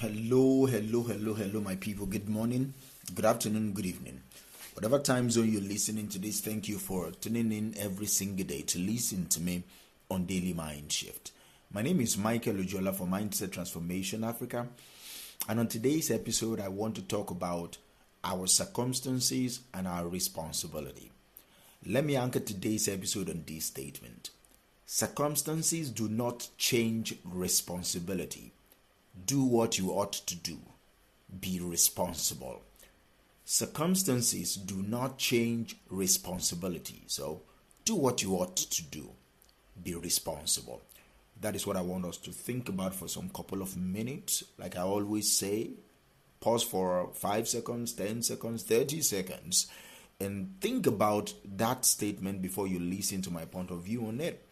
Hello, my people. Good morning, good afternoon, good evening. Whatever time zone you're listening to this, thank you for tuning in every single day to listen to me on Daily Mind Shift. My name is Michael Ujola for Mindset Transformation Africa. And on today's episode, I want to talk about our circumstances and our responsibility. Let me anchor today's episode on this statement. Circumstances do not change responsibility. Do what you ought to do. Be responsible. Circumstances do not change responsibility. So, do what you ought to do. Be responsible. That is what I want us to think about for some couple of minutes. Like I always say, pause for 5 seconds, 10 seconds, 30 seconds, and think about that statement before you listen to my point of view on it.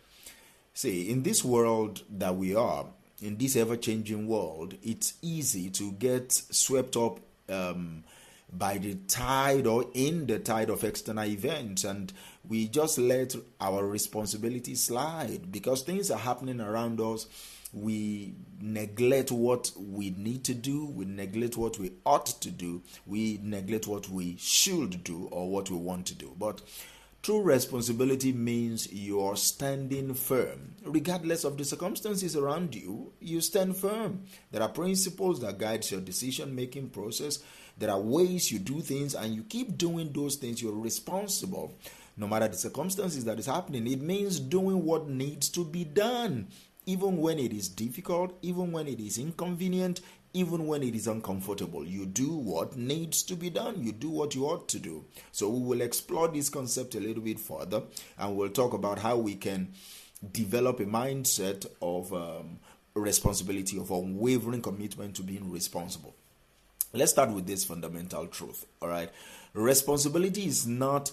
See, in this world that we are, in this ever-changing world, it's easy to get swept up by the tide or in the tide of external events, and we just let our responsibilities slide because things are happening around us. We neglect what we need to do, we neglect what we ought to do, we neglect what we should do or what we want to do. But true responsibility means you're standing firm. Regardless of the circumstances around you, you stand firm. There are principles that guide your decision-making process. There are ways you do things, and you keep doing those things. You're responsible. No matter the circumstances that is happening, it means doing what needs to be done. Even when it is difficult, even when it is inconvenient, even when it is uncomfortable, you do what needs to be done. You do what you ought to do. So we will explore this concept a little bit further, and we'll talk about how we can develop a mindset of responsibility, of unwavering commitment to being responsible. Let's start with this fundamental truth, all right? Responsibility is not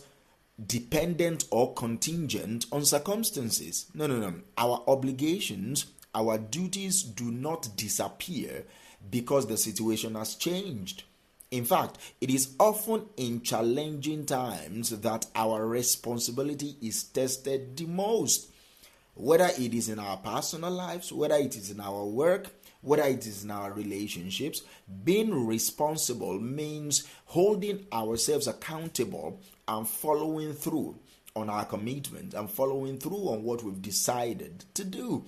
dependent or contingent on circumstances. No. Our obligations, our duties do not disappear because the situation has changed. In fact, it is often in challenging times that our responsibility is tested the most. Whether it is in our personal lives, whether it is in our work, whether it is in our relationships, being responsible means holding ourselves accountable and following through on our commitment and following through on what we've decided to do.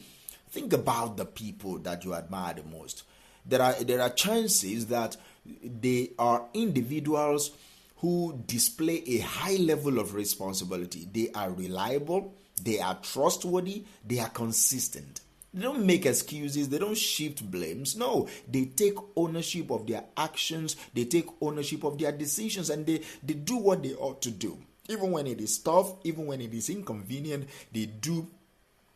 Think about the people that you admire the most. There are chances that they are individuals who display a high level of responsibility. They are reliable, they are trustworthy, they are consistent. They don't make excuses, they don't shift blames. No, they take ownership of their actions, they take ownership of their decisions, and they do what they ought to do. Even when it is tough, even when it is inconvenient, they do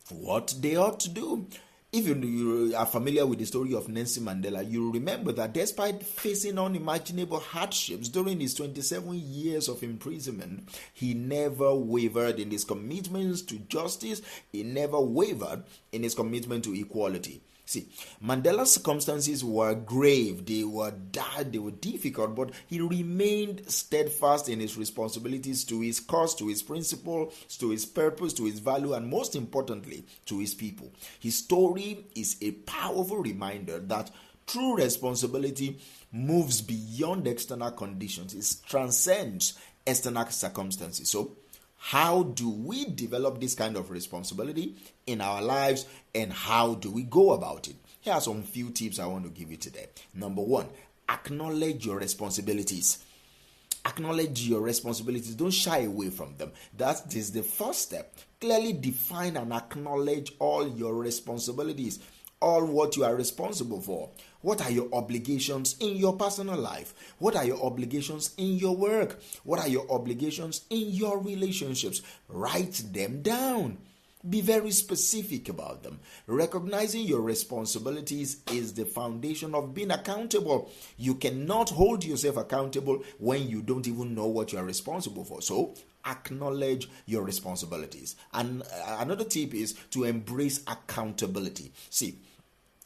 what they ought to do. If you are familiar with the story of Nelson Mandela, you remember that despite facing unimaginable hardships during his 27 years of imprisonment, he never wavered in his commitments to justice. He never wavered in his commitment to equality. See, Mandela's circumstances were grave, they were dark, they were difficult, but he remained steadfast in his responsibilities to his cause, to his principle, to his purpose, to his value, and most importantly, to his people. His story is a powerful reminder that true responsibility moves beyond external conditions. It transcends external circumstances. So, how do we develop this kind of responsibility in our lives, and how do we go about it? Here are some few tips I want to give you today. Number 1, acknowledge your responsibilities. Acknowledge your responsibilities. Don't shy away from them. That is the first step. Clearly define and acknowledge all your responsibilities, all what you are responsible for. What are your obligations in your personal life? What are your obligations in your work? What are your obligations in your relationships? Write them down. Be very specific about them. Recognizing your responsibilities is the foundation of being accountable. You cannot hold yourself accountable when you don't even know what you are responsible for. So, acknowledge your responsibilities. And another tip is to embrace accountability. See,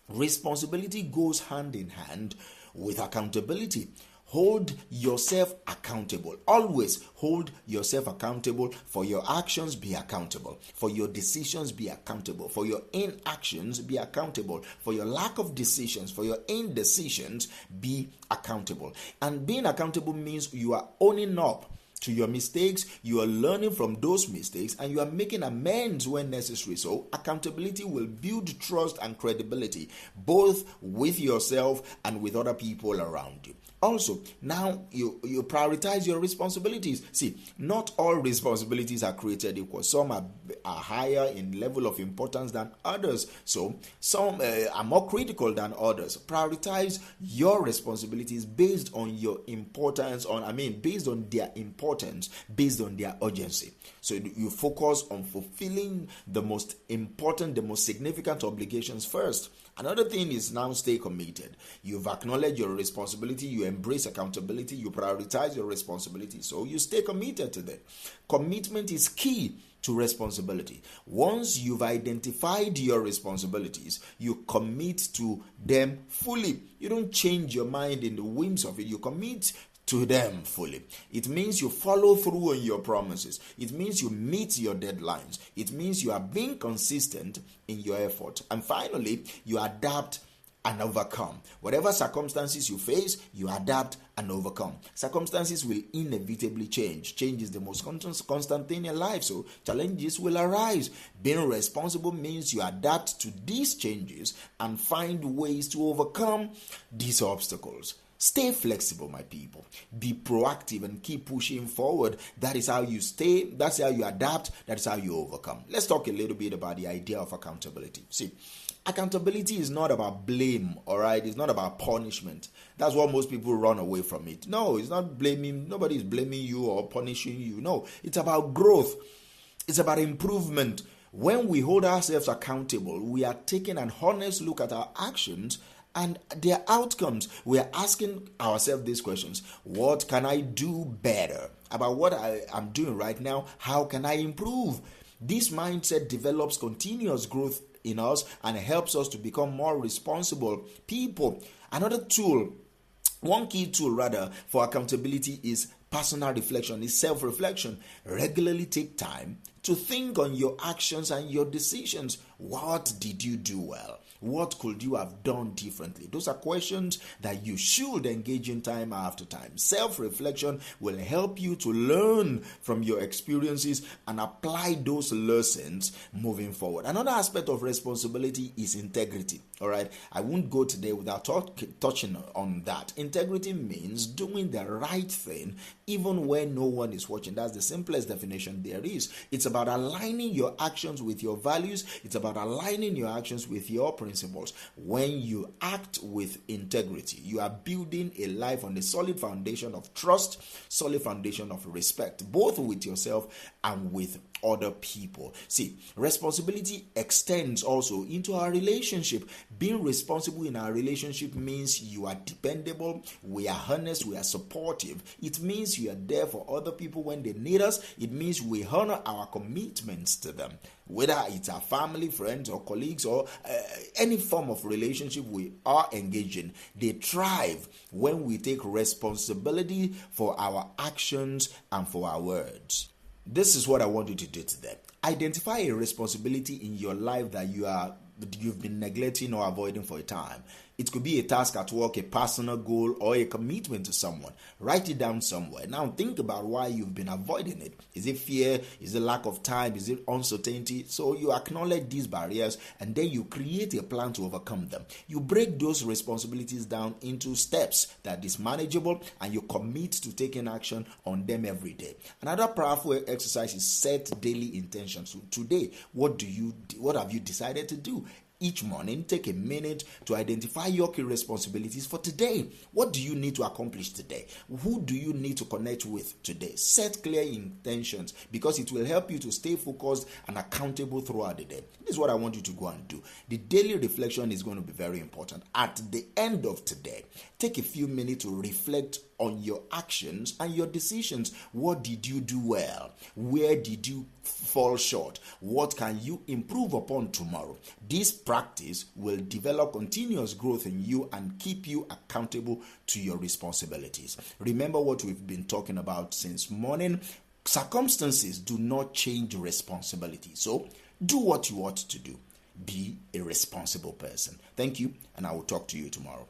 responsibility goes hand in hand with accountability. Hold yourself accountable. Always hold yourself accountable. For your actions, be accountable. For your decisions, be accountable. For your inactions, be accountable. For your lack of decisions, for your indecisions, be accountable. And being accountable means you are owning up to your mistakes, you are learning from those mistakes, and you are making amends when necessary. So accountability will build trust and credibility, both with yourself and with other people around you. Also, now you prioritize your responsibilities. See, not all responsibilities are created equal. Some are higher in level of importance than others. So some are more critical than others. Prioritize your responsibilities based on your importance, based on their importance, based on their urgency. So you focus on fulfilling the most important, the most significant obligations first. Another thing is now stay committed. You've acknowledged your responsibility, you embrace accountability, you prioritize your responsibility, so you stay committed to that. Commitment is key to responsibility. Once you've identified your responsibilities, you commit to them fully. You don't change your mind in the whims of it. You commit to them fully. It means you follow through on your promises. It means you meet your deadlines. It means you are being consistent in your effort. And finally, you adapt and overcome. Whatever circumstances you face, you adapt and overcome. Circumstances will inevitably change. Change is the most constant thing in life, so challenges will arise. Being responsible means you adapt to these changes and find ways to overcome these obstacles. Stay flexible, my people. Be proactive and keep pushing forward. That is how you stay. That's how you adapt. That is how you overcome. Let's talk a little bit about the idea of accountability. See, accountability is not about blame, all right? It's not about punishment. That's what most people run away from it. No, it's not blaming. Nobody is blaming you or punishing you. No, it's about growth. It's about improvement. When we hold ourselves accountable, we are taking an honest look at our actions and their outcomes. We are asking ourselves these questions. What can I do better about what I am doing right now? How can I improve? This mindset develops continuous growth in us and helps us to become more responsible people. One key tool for accountability is personal reflection, is self-reflection. Regularly take time to think on your actions and your decisions. What did you do well? What could you have done differently? Those are questions that you should engage in time after time. Self-reflection will help you to learn from your experiences and apply those lessons moving forward. Another aspect of responsibility is integrity. All right, I won't go today without touching on that. Integrity means doing the right thing even when no one is watching. That's the simplest definition there is. It's about aligning your actions with your values. It's about aligning your actions with your principles. When you act with integrity, you are building a life on a solid foundation of trust, solid foundation of respect, both with yourself and with other people. See, responsibility extends also into our relationship. Being responsible in our relationship means you are dependable, we are honest, we are supportive. It means you are there for other people when they need us. It means we honor our commitments to them, whether it's our family, friends, or colleagues, or any form of relationship we are engaging. They thrive when we take responsibility for our actions and for our words. This is what I want you to do today. Identify a responsibility in your life that you've been neglecting or avoiding for a time. It could be a task at work, a personal goal, or a commitment to someone. Write it down somewhere. Now think about why you've been avoiding it. Is it fear? Is it lack of time? Is it uncertainty? So you acknowledge these barriers and then you create a plan to overcome them. You break those responsibilities down into steps that is manageable and you commit to taking action on them every day. Another powerful exercise is set daily intentions. So today, what have you decided to do? Each morning, take a minute to identify your key responsibilities for today. What do you need to accomplish today? Who do you need to connect with today? Set clear intentions because it will help you to stay focused and accountable throughout the day. This is what I want you to go and do. The daily reflection is going to be very important. At the end of today, take a few minutes to reflect on your actions and your decisions. What did you do well? Where did you fall short? What can you improve upon tomorrow? This practice will develop continuous growth in you and keep you accountable to your responsibilities. Remember what we've been talking about since morning. Circumstances do not change responsibility. So do what you ought to do. Be a responsible person. Thank you, and I will talk to you tomorrow.